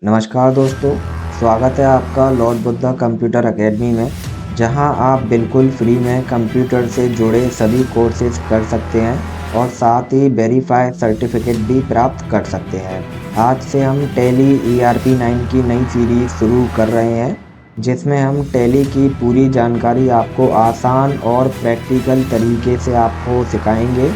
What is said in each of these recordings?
नमस्कार दोस्तों, स्वागत है आपका लॉर्ड बुद्धा कंप्यूटर एकेडमी में, जहां आप बिल्कुल फ्री में कंप्यूटर से जुड़े सभी कोर्सेज कर सकते हैं और साथ ही वेरीफाई सर्टिफिकेट भी प्राप्त कर सकते हैं। आज से हम टैली ERP9 की नई सीरीज शुरू कर रहे हैं, जिसमें हम टैली की पूरी जानकारी आपको आसान और प्रैक्टिकल तरीके से आपको सिखाएंगे।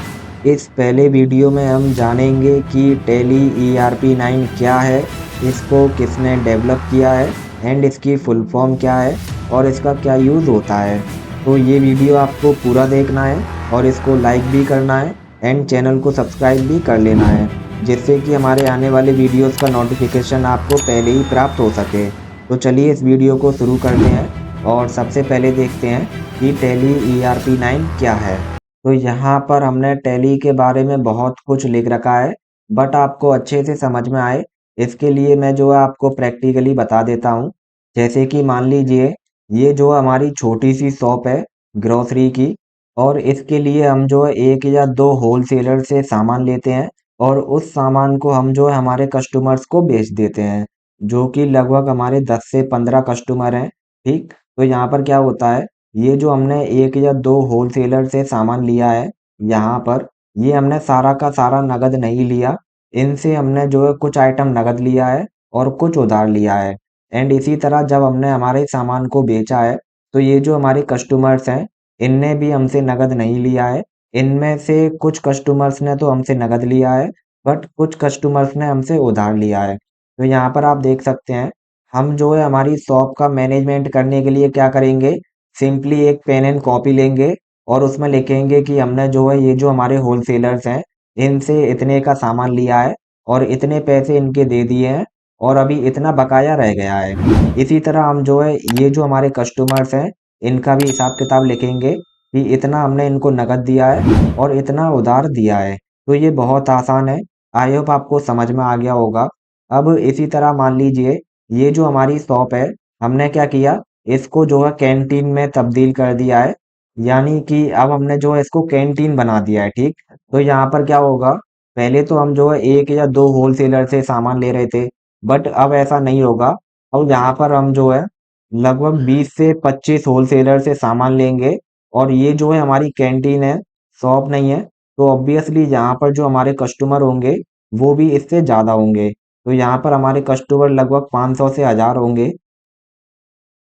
इस पहले वीडियो में हम जानेंगे कि टैली ERP9 क्या है, इसको किसने डेवलप किया है एंड इसकी फुल फॉर्म क्या है और इसका क्या यूज़ होता है। तो ये वीडियो आपको पूरा देखना है और इसको लाइक भी करना है एंड चैनल को सब्सक्राइब भी कर लेना है, जिससे कि हमारे आने वाले वीडियोस का नोटिफिकेशन आपको पहले ही प्राप्त हो सके। तो चलिए इस वीडियो को शुरू करते हैं और सबसे पहले देखते हैं कि टैली ERP9 क्या है। तो यहाँ पर हमने टैली के बारे में बहुत कुछ लिख रखा है, बट आपको अच्छे से समझ में आए इसके लिए मैं जो है आपको प्रैक्टिकली बता देता हूँ। जैसे कि मान लीजिए ये जो हमारी छोटी सी शॉप है ग्रोसरी की, और इसके लिए हम जो है 1 या 2 होलसेलर से सामान लेते हैं और उस सामान को हम जो है हमारे कस्टमर्स को बेच देते हैं, जो कि लगभग हमारे 10 से 15 कस्टमर हैं। ठीक, तो यहाँ पर क्या होता है, ये जो हमने 1 या 2 होलसेलर से सामान लिया है, यहाँ पर ये हमने सारा का सारा नगद नहीं लिया। इनसे हमने जो है कुछ आइटम नगद लिया है और कुछ उधार लिया है। एंड इसी तरह जब हमने हमारे सामान को बेचा है, तो ये जो हमारे कस्टमर्स हैं, इनने भी हमसे नगद नहीं लिया है। इनमें से कुछ कस्टमर्स ने तो हमसे नगद लिया है, बट कुछ कस्टमर्स ने हमसे उधार लिया है। तो यहाँ पर आप देख सकते हैं, हम जो है हमारी शॉप का मैनेजमेंट करने के लिए क्या करेंगे, सिंपली एक पेन एंड कॉपी लेंगे और उसमें लिखेंगे कि हमने जो है ये जो हमारे होलसेलर्स हैं, इनसे इतने का सामान लिया है और इतने पैसे इनके दे दिए हैं और अभी इतना बकाया रह गया है। इसी तरह हम जो है ये जो हमारे कस्टमर्स हैं, इनका भी हिसाब किताब लिखेंगे कि इतना हमने इनको नगद दिया है और इतना उधार दिया है। तो ये बहुत आसान है, आई होप आपको समझ में आ गया होगा। अब इसी तरह मान लीजिए ये जो हमारी शॉप है, हमने क्या किया, इसको जो है कैंटीन में तब्दील कर दिया है, यानी कि अब हमने जो है इसको कैंटीन बना दिया है। ठीक, तो यहाँ पर क्या होगा, पहले तो हम जो है 1 या 2 होलसेलर से सामान ले रहे थे, बट अब ऐसा नहीं होगा। अब यहाँ पर हम जो है लगभग 20 से 25 होलसेलर से सामान लेंगे और ये जो है हमारी कैंटीन है, शॉप नहीं है। तो ऑब्वियसली यहाँ पर जो हमारे कस्टमर होंगे वो भी इससे ज़्यादा होंगे। तो यहाँ पर हमारे कस्टमर लगभग 500 से 1000 होंगे।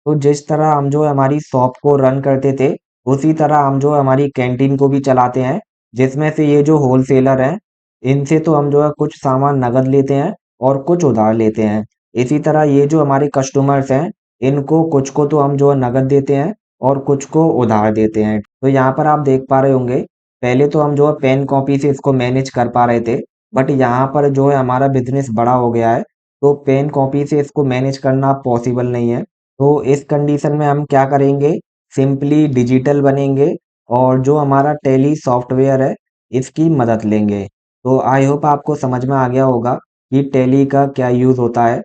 तो जिस तरह हम जो है हमारी शॉप को रन करते थे, उसी तरह हम जो है हमारी कैंटीन को भी चलाते हैं, जिसमें से ये जो होलसेलर हैं, इनसे तो हम जो है कुछ सामान नगद लेते हैं और कुछ उधार लेते हैं। इसी तरह ये जो हमारे कस्टमर्स हैं, इनको कुछ को तो हम जो है नगद देते हैं और कुछ को उधार देते हैं। तो यहाँ पर आप देख पा रहे होंगे, पहले तो हम जो है पेन कॉपी से इसको मैनेज कर पा रहे थे, बट यहाँ पर जो है हमारा बिजनेस बड़ा हो गया है, तो पेन कॉपी से इसको मैनेज करना पॉसिबल नहीं है। तो इस कंडीशन में हम क्या करेंगे, सिंपली डिजिटल बनेंगे और जो हमारा टैली सॉफ्टवेयर है, इसकी मदद लेंगे। तो आई होप आपको समझ में आ गया होगा कि टैली का क्या यूज़ होता है।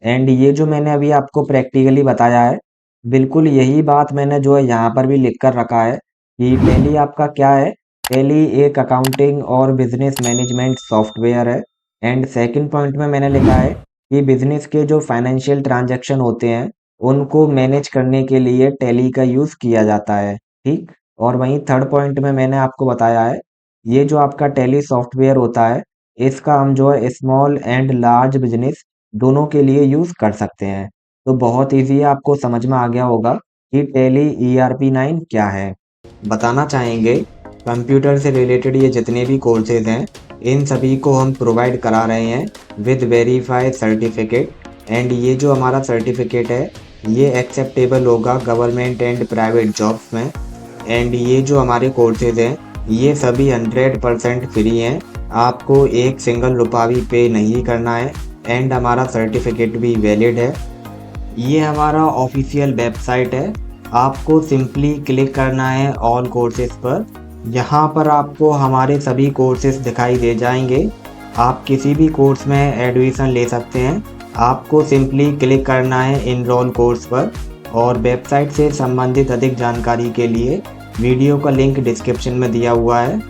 एंड ये जो मैंने अभी आपको प्रैक्टिकली बताया है, बिल्कुल यही बात मैंने जो है यहाँ पर भी लिख कर रखा है कि टैली आपका क्या है। टैली एक अकाउंटिंग और बिजनेस मैनेजमेंट सॉफ्टवेयर है। एंड सेकंड पॉइंट में मैंने लिखा है कि बिजनेस के जो फाइनेंशियल ट्रांजैक्शन होते हैं, उनको मैनेज करने के लिए टैली का यूज़ किया जाता है। ठीक, और वहीं थर्ड पॉइंट में मैंने आपको बताया है, ये जो आपका टैली सॉफ्टवेयर होता है, इसका हम जो है स्मॉल एंड लार्ज बिजनेस दोनों के लिए यूज़ कर सकते हैं। तो बहुत ईज़ी है, आपको समझ में आ गया होगा कि टैली ERP9 क्या है। बताना चाहेंगे, कंप्यूटर से रिलेटेड ये जितने भी कोर्सेज हैं, इन सभी को हम प्रोवाइड करा रहे हैं विद वेरीफाई सर्टिफिकेट। एंड ये जो हमारा सर्टिफिकेट है, ये एक्सेप्टेबल होगा गवर्नमेंट एंड प्राइवेट जॉब्स में। एंड ये जो हमारे कोर्सेज हैं, ये सभी 100% फ्री हैं, आपको एक सिंगल रुपया भी पे नहीं करना है एंड हमारा सर्टिफिकेट भी वैलिड है। ये हमारा ऑफिशियल वेबसाइट है, आपको सिंपली क्लिक करना है ऑल कोर्सेज पर। यहाँ पर आपको हमारे सभी कोर्सेज दिखाई दे जाएंगे, आप किसी भी कोर्स में एडमिशन ले सकते हैं। आपको सिंपली क्लिक करना है इनरोल कोर्स पर, और वेबसाइट से संबंधित अधिक जानकारी के लिए वीडियो का लिंक डिस्क्रिप्शन में दिया हुआ है।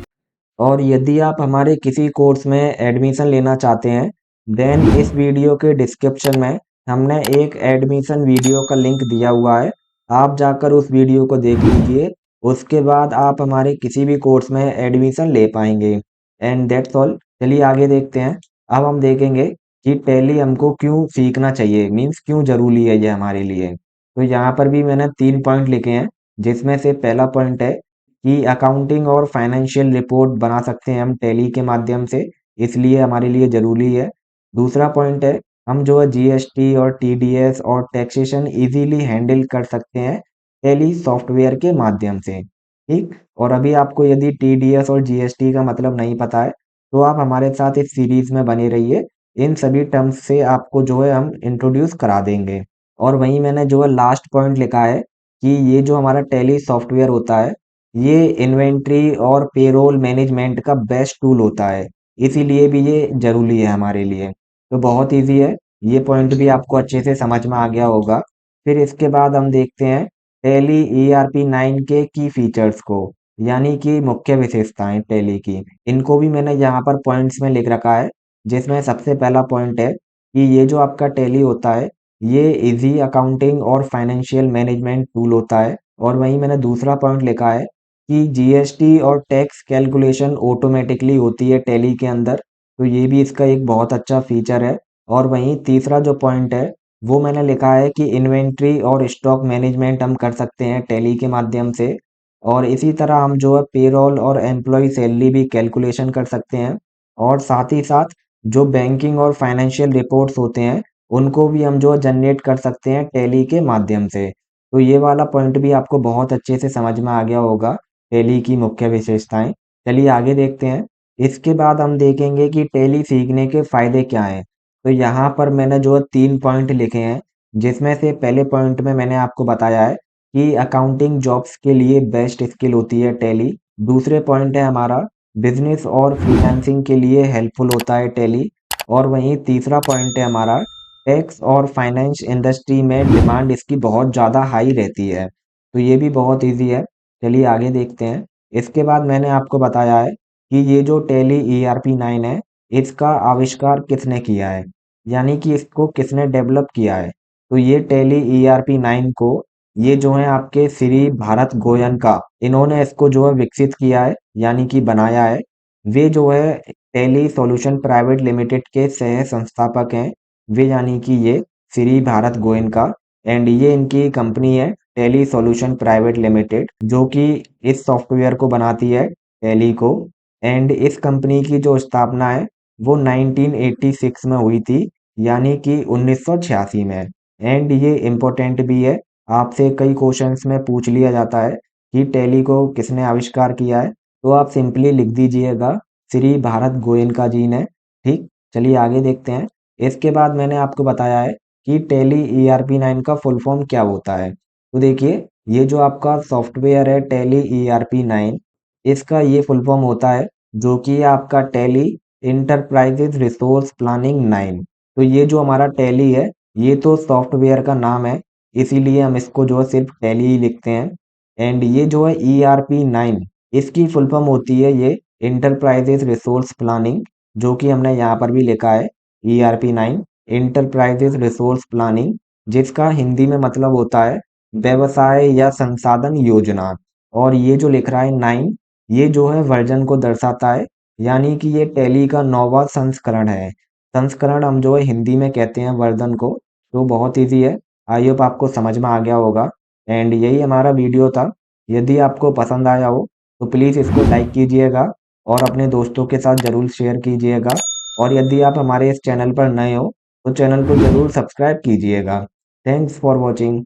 और यदि आप हमारे किसी कोर्स में एडमिशन लेना चाहते हैं, देन इस वीडियो के डिस्क्रिप्शन में हमने एक एडमिशन वीडियो का लिंक दिया हुआ है, आप जाकर उस वीडियो को देख लीजिए। उसके बाद आप हमारे किसी भी कोर्स में एडमिशन ले पाएंगे। And that's all. चलिए आगे देखते हैं। अब हम देखेंगे कि टैली हमको क्यों सीखना चाहिए, मीन्स क्यों जरूरी है ये हमारे लिए। तो यहाँ पर भी मैंने 3 पॉइंट लिखे हैं, जिसमें से पहला पॉइंट है कि अकाउंटिंग और फाइनेंशियल रिपोर्ट बना सकते हैं हम टैली के माध्यम से, इसलिए हमारे लिए ज़रूरी है। दूसरा पॉइंट है, हम जो है जीएसटी और टीडीएस और टैक्सेशन इजीली हैंडल कर सकते हैं टैली सॉफ्टवेयर के माध्यम से। ठीक। और अभी आपको यदि टीडीएस और जीएसटी का मतलब नहीं पता है, तो आप हमारे साथ इस सीरीज में बने रहिए। इन सभी टर्म्स से आपको जो है हम इंट्रोड्यूस करा देंगे। और वहीं मैंने जो है लास्ट पॉइंट लिखा है कि ये जो हमारा टैली सॉफ्टवेयर होता है, ये इन्वेंट्री और पेरोल मैनेजमेंट का बेस्ट टूल होता है, इसीलिए भी ये जरूरी है हमारे लिए। तो बहुत इजी है, ये पॉइंट भी आपको अच्छे से समझ में आ गया होगा। फिर इसके बाद हम देखते हैं टैली ईआरपी 9 के की फीचर्स को, यानी कि मुख्य विशेषताएं टैली की। इनको भी मैंने यहाँ पर पॉइंट्स में लिख रखा है, जिसमें सबसे पहला पॉइंट है कि ये जो आपका टैली होता है, ये इजी अकाउंटिंग और फाइनेंशियल मैनेजमेंट टूल होता है। और वहीं मैंने दूसरा पॉइंट लिखा है कि जीएसटी और टैक्स कैलकुलेशन ऑटोमेटिकली होती है टैली के अंदर, तो ये भी इसका एक बहुत अच्छा फीचर है। और वहीं तीसरा जो पॉइंट है, वो मैंने लिखा है कि इन्वेंट्री और स्टॉक मैनेजमेंट हम कर सकते हैं टैली के माध्यम से। और इसी तरह हम जो है पेरोल और एम्प्लॉय सैलरी भी कैलकुलेशन कर सकते हैं। और साथ ही साथ जो बैंकिंग और फाइनेंशियल रिपोर्ट्स होते हैं, उनको भी हम जो है जनरेट कर सकते हैं टैली के माध्यम से। तो ये वाला पॉइंट भी आपको बहुत अच्छे से समझ में आ गया होगा, टैली की मुख्य विशेषताएं। चलिए आगे देखते हैं। इसके बाद हम देखेंगे कि टैली सीखने के फायदे क्या हैं। तो यहाँ पर मैंने जो 3 पॉइंट लिखे हैं, जिसमें से पहले पॉइंट में मैंने आपको बताया है कि अकाउंटिंग जॉब्स के लिए बेस्ट स्किल होती है टैली। दूसरे पॉइंट है हमारा बिजनेस और फ्रीलांसिंग के लिए हेल्पफुल होता है टैली। और वहीं तीसरा पॉइंट है हमारा टैक्स और फाइनेंस इंडस्ट्री में डिमांड इसकी बहुत ज़्यादा हाई रहती है। तो ये भी बहुत इजी है। चलिए आगे देखते हैं। इसके बाद मैंने आपको बताया है कि ये जो टैली ईआरपी 9 है, इसका आविष्कार किसने किया है, यानी कि इसको किसने डेवलप किया है। तो ये टैली ईआरपी 9 को, ये जो है आपके श्री भारत गोयनका, इन्होंने इसको जो है विकसित किया है, यानी कि बनाया है। वे जो है टैली सॉल्यूशन प्राइवेट लिमिटेड के सह संस्थापक हैं। वे यानी कि ये श्री भारत गोयनका, एंड ये इनकी कंपनी है टैली सॉल्यूशन प्राइवेट लिमिटेड, जो कि इस सॉफ्टवेयर को बनाती है टैली को। एंड इस कंपनी की जो स्थापना है, वो 1986 में हुई थी, यानी कि 1986 में। एंड ये इम्पोर्टेंट भी है, आपसे कई क्वेश्चंस में पूछ लिया जाता है कि टैली को किसने आविष्कार किया है, तो आप सिंपली लिख दीजिएगा श्री भारत गोयनका जी ने। ठीक। चलिए आगे देखते हैं। इसके बाद मैंने आपको बताया है कि टैली ईआरपी 9 का फुल फॉर्म क्या होता है। तो देखिए, ये जो आपका सॉफ्टवेयर है टैली ईआरपी 9, इसका ये फुल फॉर्म होता है, जो कि है आपका टैली इंटरप्राइजेज रिसोर्स प्लानिंग 9। तो ये जो हमारा टैली है, ये तो सॉफ्टवेयर का नाम है, इसीलिए हम इसको जो है सिर्फ टैली ही लिखते हैं। एंड ये जो है ईआरपी 9, इसकी फुल फॉर्म होती है ये इंटरप्राइजेज रिसोर्स प्लानिंग, जो कि हमने यहाँ पर भी लिखा है ईआरपी 9 इंटरप्राइजेज रिसोर्स प्लानिंग, जिसका हिंदी में मतलब होता है व्यवसाय या संसाधन योजना। और ये जो लिख रहा है 9, ये जो है वर्जन को दर्शाता है, यानी कि ये टैली का 9वां संस्करण है। संस्करण हम जो है हिंदी में कहते हैं वर्जन को। तो बहुत इजी है, आई होप आपको समझ में आ गया होगा। एंड यही हमारा वीडियो था। यदि आपको पसंद आया हो, तो प्लीज़ इसको लाइक कीजिएगा और अपने दोस्तों के साथ ज़रूर शेयर कीजिएगा। और यदि आप हमारे इस चैनल पर नए हो, तो चैनल को ज़रूर सब्सक्राइब कीजिएगा। Thanks for watching.